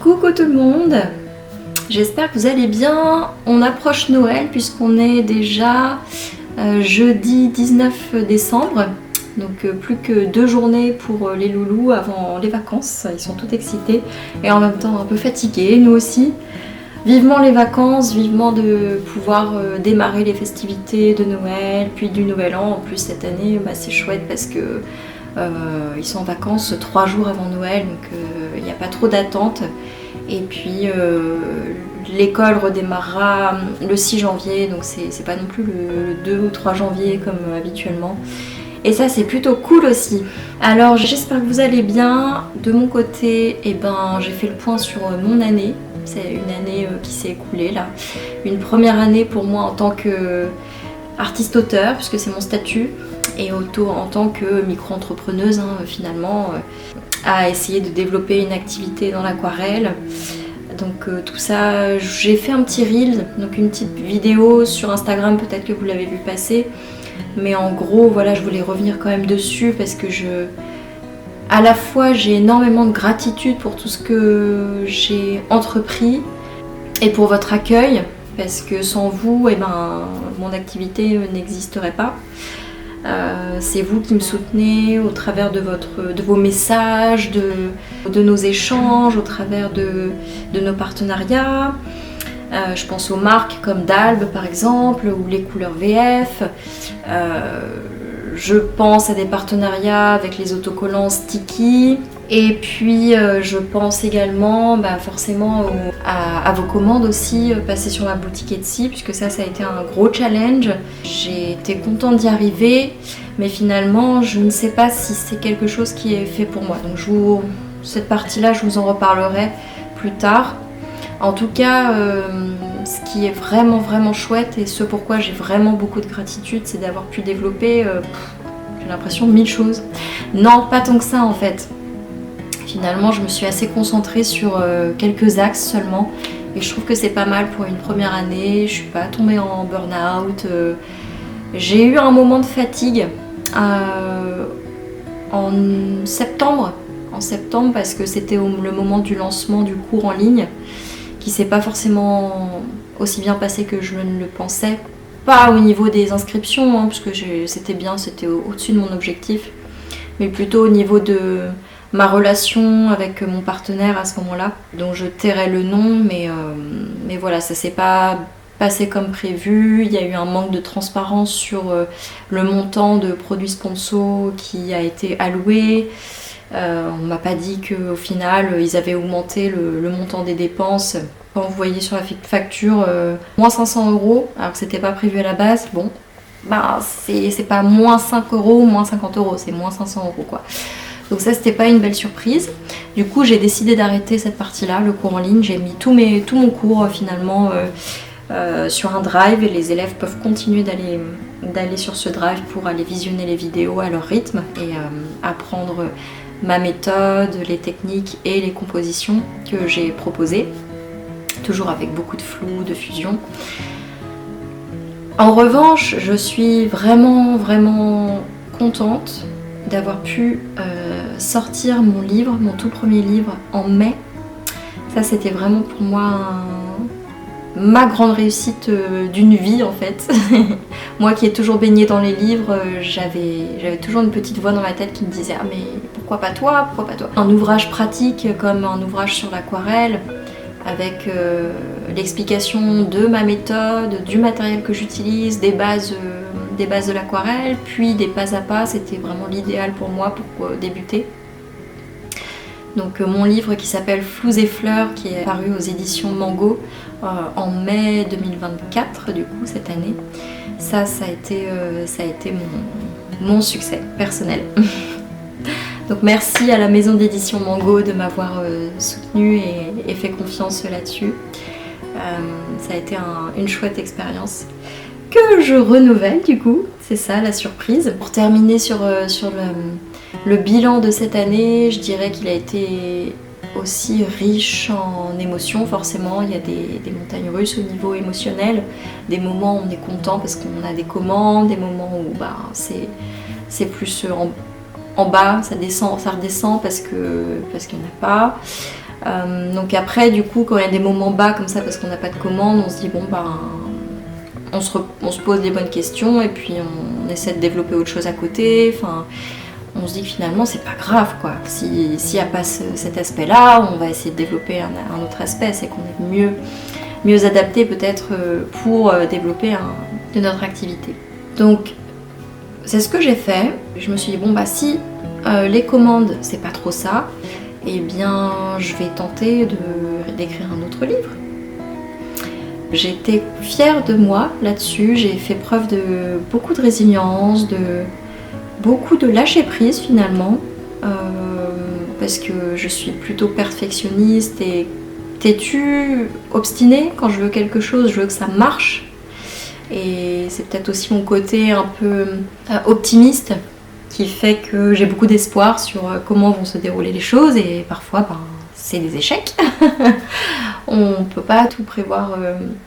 Coucou tout le monde, j'espère que vous allez bien. On approche Noël puisqu'on est déjà jeudi 19 décembre. Donc plus que 2 journées pour les loulous avant les vacances. Ils sont tous excités et en même temps un peu fatigués, nous aussi. Vivement les vacances, vivement de pouvoir démarrer les festivités de Noël, puis du Nouvel An. En plus cette année, c'est chouette parce que ils sont en vacances 3 jours avant Noël, donc il n'y a pas trop d'attente. Et puis l'école redémarrera le 6 janvier, donc c'est pas non plus le 2 ou 3 janvier comme habituellement. Et ça c'est plutôt cool aussi. Alors j'espère que vous allez bien. De mon côté, j'ai fait le point sur mon année. C'est une année qui s'est écoulée là. Une première année pour moi en tant qu'artiste-auteur, puisque c'est mon statut. Et en tant que micro-entrepreneuse finalement, à essayer de développer une activité dans l'aquarelle. Donc tout ça, j'ai fait un petit reel, donc une petite vidéo sur Instagram, peut-être que vous l'avez vu passer. Mais en gros, voilà, je voulais revenir quand même dessus parce que à la fois j'ai énormément de gratitude pour tout ce que j'ai entrepris et pour votre accueil, parce que sans vous, mon activité n'existerait pas. C'est vous qui me soutenez au travers de vos messages, de nos échanges, au travers de nos partenariats. Je pense aux marques comme Dalbe par exemple, ou les couleurs VF. Je pense à des partenariats avec les autocollants Sticky. Et puis je pense également forcément à vos commandes aussi passées sur ma boutique Etsy, puisque ça a été un gros challenge. J'ai été contente d'y arriver, mais finalement je ne sais pas si c'est quelque chose qui est fait pour moi. Donc cette partie-là, je vous en reparlerai plus tard. En tout cas, ce qui est vraiment vraiment chouette et ce pourquoi j'ai vraiment beaucoup de gratitude, c'est d'avoir pu développer, j'ai l'impression, 1000 choses. Non, pas tant que ça en fait. Finalement, je me suis assez concentrée sur quelques axes seulement et je trouve que c'est pas mal pour une première année. Je suis pas tombée en burn-out. J'ai eu un moment de fatigue en septembre parce que c'était le moment du lancement du cours en ligne qui s'est pas forcément aussi bien passé que je ne le pensais. Pas au niveau des inscriptions, parce que c'était bien, c'était au-dessus de mon objectif, mais plutôt au niveau de ma relation avec mon partenaire à ce moment-là, dont je tairai le nom, mais voilà, ça s'est pas passé comme prévu. Il y a eu un manque de transparence sur le montant de produits sponsors qui a été alloué. On m'a pas dit qu'au final ils avaient augmenté le montant des dépenses. Quand vous voyez sur la facture moins 500 €, alors que c'était pas prévu à la base, bon, c'est pas moins 5 € ou moins 50 €, c'est moins 500 € quoi. Donc ça, c'était pas une belle surprise. Du coup, j'ai décidé d'arrêter cette partie-là, le cours en ligne. J'ai mis tout mon cours finalement sur un drive et les élèves peuvent continuer d'aller sur ce drive pour aller visionner les vidéos à leur rythme et apprendre ma méthode, les techniques et les compositions que j'ai proposées. Toujours avec beaucoup de flou, de fusion. En revanche, je suis vraiment vraiment contente d'avoir pu sortir mon tout premier livre en mai. Ça, c'était vraiment pour moi ma grande réussite d'une vie en fait. Moi qui ai toujours baigné dans les livres, j'avais toujours une petite voix dans ma tête qui me disait « Ah mais pourquoi pas toi, pourquoi pas toi ?» Un ouvrage pratique comme un ouvrage sur l'aquarelle, avec l'explication de ma méthode, du matériel que j'utilise, des bases de l'aquarelle, puis des pas à pas, c'était vraiment l'idéal pour moi pour débuter. Donc mon livre qui s'appelle Flous et fleurs, qui est paru aux éditions Mango en mai 2024, du coup cette année, ça a été mon succès personnel. Donc merci à la maison d'édition Mango de m'avoir soutenue et fait confiance là-dessus. Ça a été une chouette expérience que je renouvelle du coup, c'est ça la surprise. Pour terminer sur le bilan de cette année, je dirais qu'il a été aussi riche en émotions forcément. Il y a des montagnes russes au niveau émotionnel, des moments où on est content parce qu'on a des commandes, des moments où c'est plus en bas, ça redescend parce qu'il n'y en a pas. Donc après, du coup, quand il y a des moments bas comme ça parce qu'on n'a pas de commande, on se dit bon on se pose les bonnes questions et puis on essaie de développer autre chose à côté. Enfin, on se dit que finalement c'est pas grave quoi. S'il n'y a pas cet aspect-là, on va essayer de développer un autre aspect. C'est qu'on est mieux adapté peut-être pour développer de notre activité. Donc c'est ce que j'ai fait. Je me suis dit bon si les commandes c'est pas trop ça, eh bien je vais tenter d'écrire un autre livre. J'étais fière de moi là-dessus, j'ai fait preuve de beaucoup de résilience, de beaucoup de lâcher prise finalement, parce que je suis plutôt perfectionniste et têtue, obstinée. Quand je veux quelque chose, je veux que ça marche. Et c'est peut-être aussi mon côté un peu optimiste qui fait que j'ai beaucoup d'espoir sur comment vont se dérouler les choses et parfois c'est des échecs. On ne peut pas tout prévoir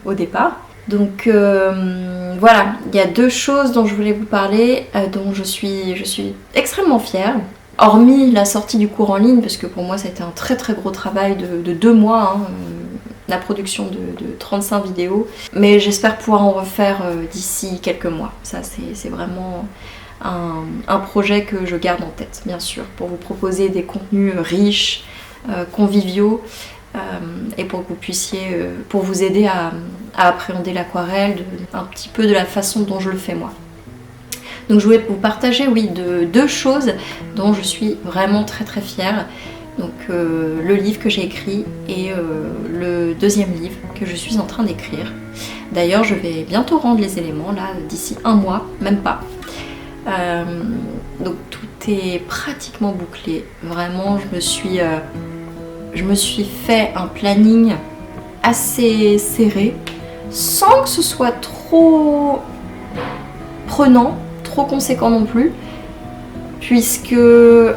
au départ. Donc voilà, il y a 2 choses dont je voulais vous parler, dont je suis extrêmement fière. Hormis la sortie du cours en ligne, parce que pour moi ça a été un très très gros travail de 2 mois, la production de 35 vidéos. Mais j'espère pouvoir en refaire d'ici quelques mois. Ça c'est vraiment un projet que je garde en tête, bien sûr, pour vous proposer des contenus riches, conviviaux, et pour que vous puissiez, pour vous aider à appréhender l'aquarelle un petit peu de la façon dont je le fais moi. Donc je voulais vous partager de 2 choses dont je suis vraiment très très fière. Donc le livre que j'ai écrit et le 2e livre que je suis en train d'écrire. D'ailleurs je vais bientôt rendre les éléments là d'ici 1 mois, même pas. Donc tout est pratiquement bouclé. Vraiment je me suis fait un planning assez serré, sans que ce soit trop prenant, trop conséquent non plus, puisque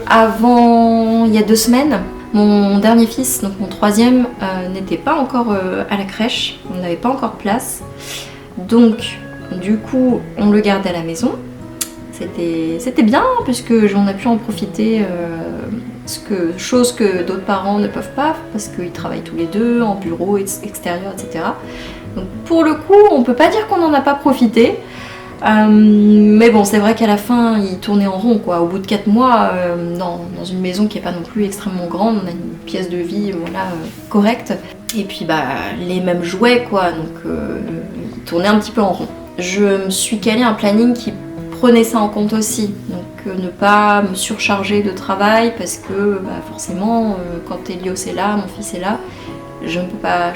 avant, il y a 2 semaines, mon dernier fils, donc mon 3e, n'était pas encore à la crèche, on n'avait pas encore de place, donc du coup on le gardait à la maison. C'était bien puisque j'en ai pu en profiter, chose que d'autres parents ne peuvent pas parce qu'ils travaillent tous les 2 en bureau, extérieur, etc. Donc pour le coup, on peut pas dire qu'on n'en a pas profité. Mais bon, c'est vrai qu'à la fin, il tournait en rond quoi. Au bout de 4 mois, dans une maison qui n'est pas non plus extrêmement grande, on a une pièce de vie correcte. Et puis les mêmes jouets quoi, donc il tournait un petit peu en rond. Je me suis calé un planning qui prenait ça en compte aussi, donc ne pas me surcharger de travail parce que forcément quand Elios est là, mon fils est là, je ne peux pas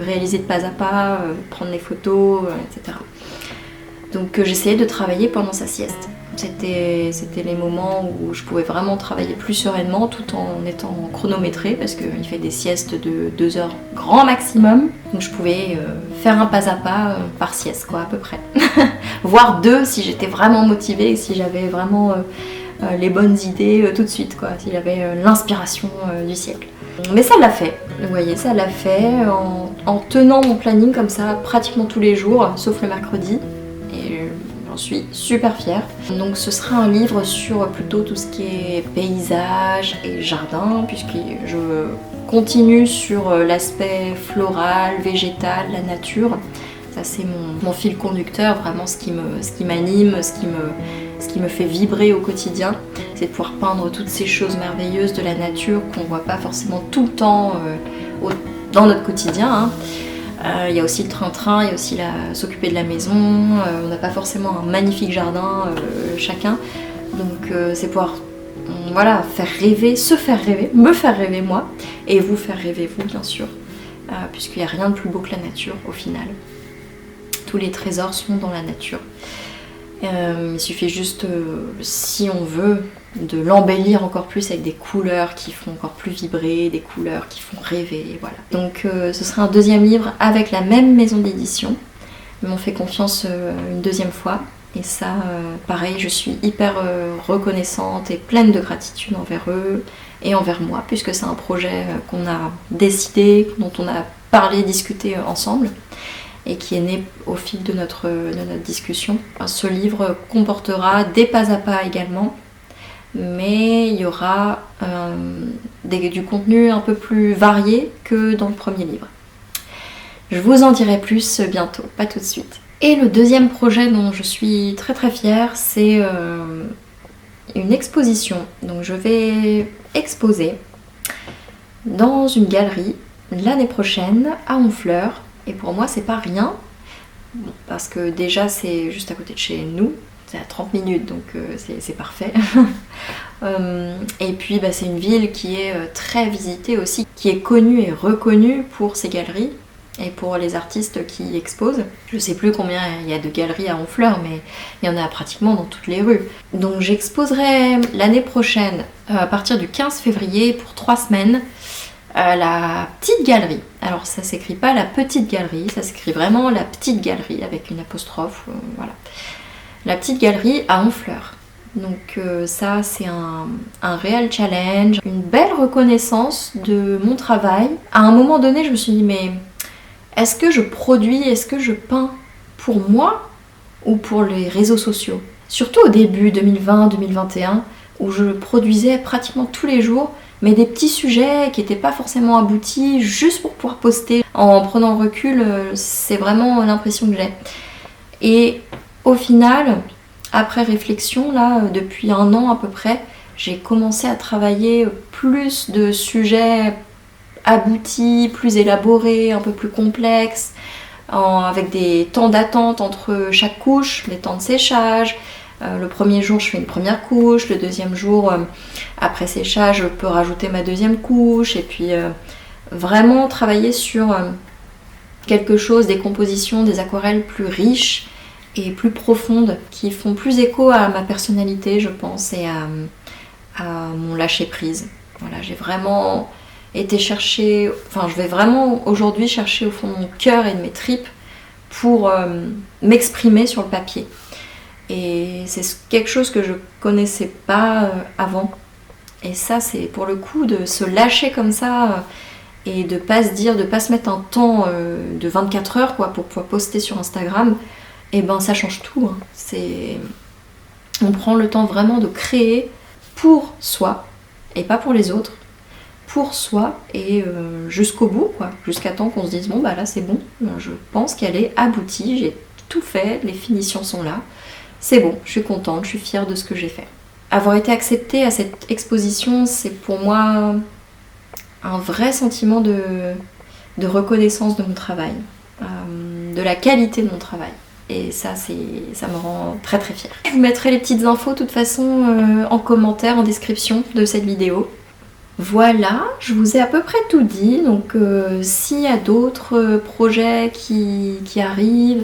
réaliser de pas à pas, prendre les photos, etc. Donc j'essayais de travailler pendant sa sieste. C'était les moments où je pouvais vraiment travailler plus sereinement tout en étant chronométrée parce qu'il fait des siestes de 2 heures grand maximum. Donc je pouvais faire un pas à pas par sieste quoi à peu près. Voire 2 si j'étais vraiment motivée et si j'avais vraiment les bonnes idées tout de suite quoi, si j'avais l'inspiration du siècle. Mais ça l'a fait, vous voyez, ça l'a fait en tenant mon planning comme ça pratiquement tous les jours, sauf le mercredi. Je suis super fière. Donc ce sera un livre sur plutôt tout ce qui est paysage et jardin, puisque je continue sur l'aspect floral, végétal, la nature. Ça c'est mon fil conducteur, vraiment ce qui m'anime, ce qui me fait vibrer au quotidien. C'est de pouvoir peindre toutes ces choses merveilleuses de la nature qu'on ne voit pas forcément tout le temps dans notre quotidien. Il y a aussi le train-train, il y a aussi s'occuper de la maison, on n'a pas forcément un magnifique jardin chacun, donc c'est pouvoir faire rêver, se faire rêver, me faire rêver moi, et vous faire rêver vous bien sûr, puisqu'il n'y a rien de plus beau que la nature au final. Tous les trésors sont dans la nature. Il suffit juste, si on veut, de l'embellir encore plus avec des couleurs qui font encore plus vibrer, des couleurs qui font rêver, voilà. Donc ce sera un 2e livre avec la même maison d'édition. Ils m'ont fait confiance une 2e fois. Et ça, pareil, je suis hyper reconnaissante et pleine de gratitude envers eux et envers moi, puisque c'est un projet qu'on a décidé, dont on a parlé, discuté ensemble, et qui est né au fil de notre discussion. Ce livre comportera des pas à pas également, mais il y aura du contenu un peu plus varié que dans le premier livre. Je vous en dirai plus bientôt, pas tout de suite. Et le deuxième projet dont je suis très très fière, c'est une exposition. Donc je vais exposer dans une galerie l'année prochaine à Honfleur. Et pour moi, c'est pas rien, parce que déjà c'est juste à côté de chez nous, c'est à 30 minutes, donc c'est parfait. Et puis c'est une ville qui est très visitée aussi, qui est connue et reconnue pour ses galeries et pour les artistes qui y exposent. Je sais plus combien il y a de galeries à Honfleur, mais il y en a pratiquement dans toutes les rues. Donc j'exposerai l'année prochaine, à partir du 15 février, pour 3 semaines, la petite galerie. Alors ça s'écrit pas la petite galerie, ça s'écrit vraiment la petite galerie avec une apostrophe, voilà. La petite galerie à Honfleur. Donc ça c'est un réel challenge, une belle reconnaissance de mon travail. À un moment donné je me suis dit mais est-ce que je produis, est-ce que je peins pour moi ou pour les réseaux sociaux? Surtout au début 2020-2021 où je produisais pratiquement tous les jours, mais des petits sujets qui n'étaient pas forcément aboutis, juste pour pouvoir poster. En prenant le recul, c'est vraiment l'impression que j'ai. Et au final, après réflexion, là, depuis 1 an à peu près, j'ai commencé à travailler plus de sujets aboutis, plus élaborés, un peu plus complexes, avec des temps d'attente entre chaque couche, les temps de séchage. Le premier jour, je fais une première couche, le deuxième jour, après séchage, je peux rajouter ma deuxième couche, et puis vraiment travailler sur quelque chose, des compositions, des aquarelles plus riches et plus profondes, qui font plus écho à ma personnalité, je pense, et à mon lâcher-prise. Voilà, j'ai vraiment été chercher, enfin je vais vraiment aujourd'hui chercher au fond de mon cœur et de mes tripes pour m'exprimer sur le papier. Et c'est quelque chose que je connaissais pas avant. Et ça, c'est pour le coup de se lâcher comme ça et de pas se dire, de pas se mettre un temps de 24 heures quoi, pour pouvoir poster sur Instagram. Et ça change tout. Hein. On prend le temps vraiment de créer pour soi et pas pour les autres. Pour soi et jusqu'au bout, quoi. Jusqu'à temps qu'on se dise bon là c'est bon, je pense qu'elle est aboutie, j'ai tout fait, les finitions sont là. C'est bon, je suis contente, je suis fière de ce que j'ai fait. Avoir été acceptée à cette exposition, c'est pour moi un vrai sentiment de reconnaissance de mon travail, de la qualité de mon travail. Et ça me rend très très fière. Je vous mettrai les petites infos de toute façon en commentaire, en description de cette vidéo. Voilà, je vous ai à peu près tout dit. Donc s'il y a d'autres projets qui arrivent,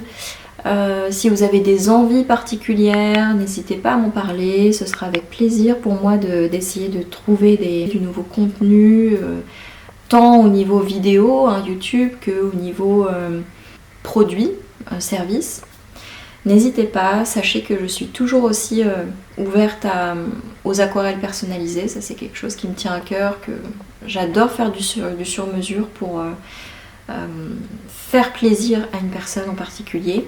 si vous avez des envies particulières, n'hésitez pas à m'en parler, ce sera avec plaisir pour moi d'essayer de trouver du nouveau contenu, tant au niveau vidéo, YouTube, qu'au niveau produit, service. N'hésitez pas, sachez que je suis toujours aussi ouverte aux aquarelles personnalisées, ça c'est quelque chose qui me tient à cœur, que j'adore faire du sur-mesure pour faire plaisir à une personne en particulier.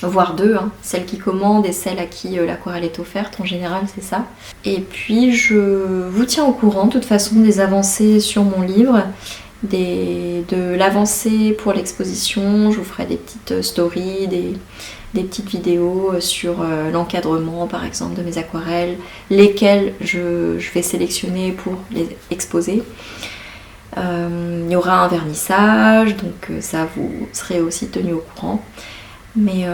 Voire deux, hein, celle qui commande et celle à qui l'aquarelle est offerte, en général c'est ça. Et puis je vous tiens au courant de toute façon des avancées sur mon livre, de l'avancée pour l'exposition, je vous ferai des petites stories, des petites vidéos sur l'encadrement par exemple de mes aquarelles, lesquelles je vais sélectionner pour les exposer. Il y aura un vernissage, donc ça vous serez aussi tenu au courant. Mais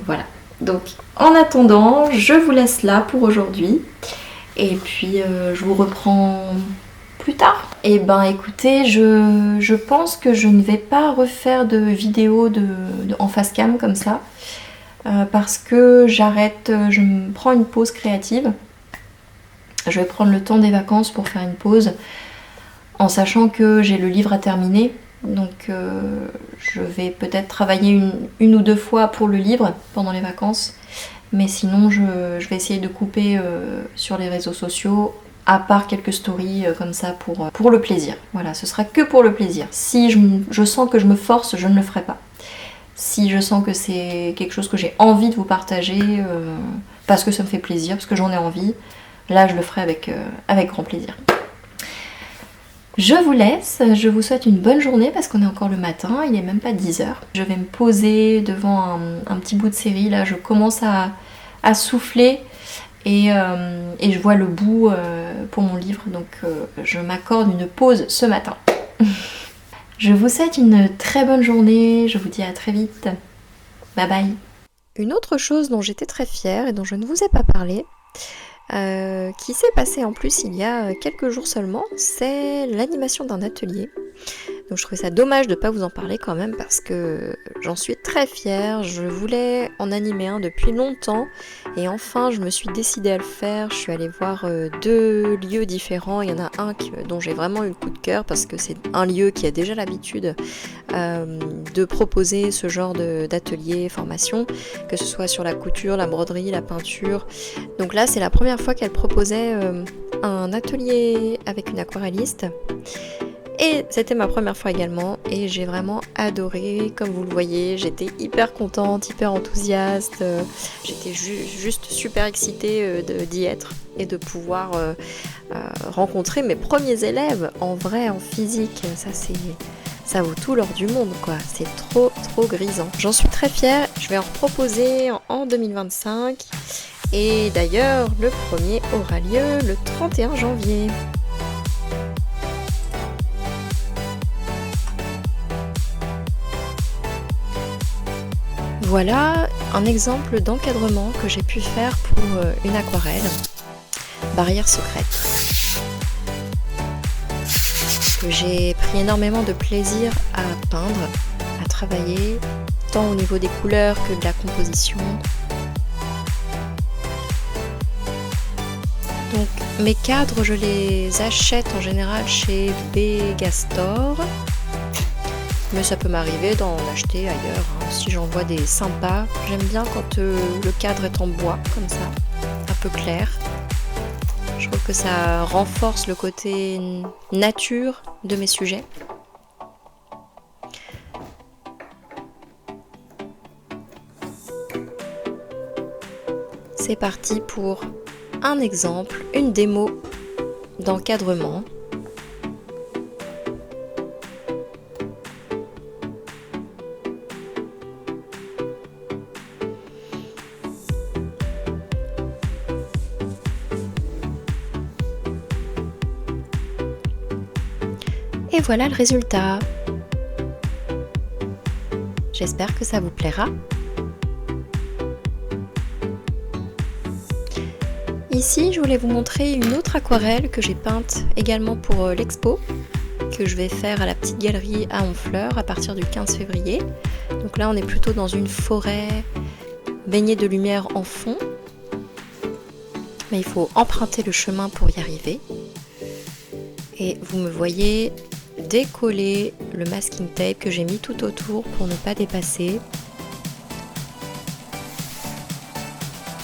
voilà, donc en attendant, je vous laisse là pour aujourd'hui et puis je vous reprends plus tard. Et écoutez, je pense que je ne vais pas refaire de vidéo en face cam comme ça parce que j'arrête, je me prends une pause créative. Je vais prendre le temps des vacances pour faire une pause en sachant que j'ai le livre à terminer. Donc je vais peut-être travailler une ou deux fois pour le livre pendant les vacances, mais sinon je vais essayer de couper sur les réseaux sociaux, à part quelques stories comme ça pour le plaisir. Voilà, ce sera que pour le plaisir. Si je sens que je me force, je ne le ferai pas. Si je sens que c'est quelque chose que j'ai envie de vous partager, parce que ça me fait plaisir, parce que j'en ai envie, là je le ferai avec grand plaisir. Je vous laisse, je vous souhaite une bonne journée parce qu'on est encore le matin, il n'est même pas 10h. Je vais me poser devant un petit bout de série, là je commence à souffler et je vois le bout pour mon livre, donc je m'accorde une pause ce matin. Je vous souhaite une très bonne journée, je vous dis à très vite. Bye bye. Une autre chose dont j'étais très fière et dont je ne vous ai pas parlé, qui s'est passé en plus il y a quelques jours seulement, c'est l'animation d'un atelier. Donc je trouvais ça dommage de ne pas vous en parler quand même parce que j'en suis très fière, je voulais en animer un depuis longtemps et enfin je me suis décidée à le faire. Je suis allée voir 2 lieux différents, il y en a un dont j'ai vraiment eu le coup de cœur parce que c'est un lieu qui a déjà l'habitude de proposer ce genre d'atelier, formation, que ce soit sur la couture, la broderie, la peinture. Donc là c'est la première fois qu'elle proposait un atelier avec une aquarelliste. Et c'était ma première fois également et j'ai vraiment adoré, comme vous le voyez, j'étais hyper contente, hyper enthousiaste, j'étais juste super excitée d'y être et de pouvoir rencontrer mes premiers élèves en vrai, en physique, ça vaut tout l'or du monde quoi, c'est trop grisant. J'en suis très fière, je vais en reproposer en 2025 et d'ailleurs le premier aura lieu le 31 janvier. Voilà un exemple d'encadrement que j'ai pu faire pour une aquarelle, Barrière secrète, que j'ai pris énormément de plaisir à peindre, à travailler, tant au niveau des couleurs que de la composition. Donc mes cadres, je les achète en général chez Begastor. Mais ça peut m'arriver d'en acheter ailleurs, hein. Si j'en vois des sympas, j'aime bien quand le cadre est en bois, comme ça, un peu clair. Je trouve que ça renforce le côté nature de mes sujets. C'est parti pour un exemple, une démo d'encadrement. Et voilà le résultat. J'espère que ça vous plaira. Ici, je voulais vous montrer une autre aquarelle que j'ai peinte également pour l'expo, que je vais faire à la petite galerie à Honfleur à partir du 15 février. Donc là, on est plutôt dans une forêt baignée de lumière en fond. Mais il faut emprunter le chemin pour y arriver. Et vous me voyez décoller le masking tape que j'ai mis tout autour pour ne pas dépasser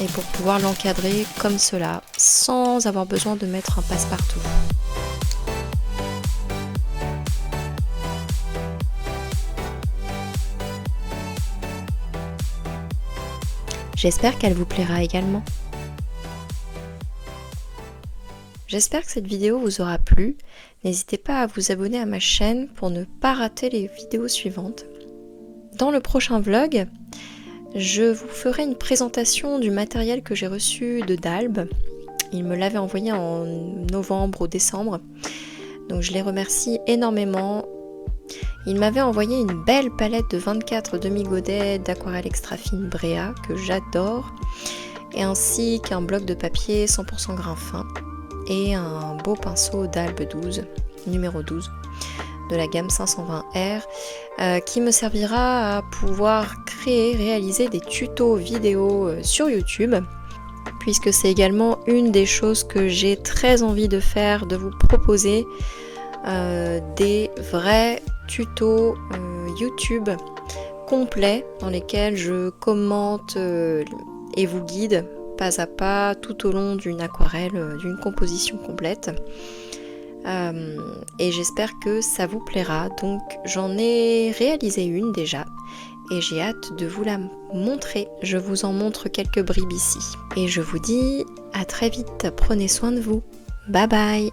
et pour pouvoir l'encadrer comme cela sans avoir besoin de mettre un passe-partout. J'espère qu'elle vous plaira également. J'espère que cette vidéo vous aura plu. N'hésitez pas à vous abonner à ma chaîne pour ne pas rater les vidéos suivantes. Dans le prochain vlog, je vous ferai une présentation du matériel que j'ai reçu de Dalb. Il me l'avait envoyé en novembre ou décembre. Donc je les remercie énormément. Il m'avait envoyé une belle palette de 24 demi-godets d'aquarelle extra fine Brea que j'adore. Et ainsi qu'un bloc de papier 100% grain fin. Et un beau pinceau Dalb 12, numéro 12, de la gamme 520R, qui me servira à pouvoir réaliser des tutos vidéo sur YouTube, puisque c'est également une des choses que j'ai très envie de faire, de vous proposer des vrais tutos YouTube complets dans lesquels je commente et vous guide pas à pas tout au long d'une aquarelle, d'une composition complète. Et j'espère que ça vous plaira. Donc j'en ai réalisé une déjà et j'ai hâte de vous la montrer. Je vous en montre quelques bribes ici. Et je vous dis À très vite, prenez soin de vous. Bye bye.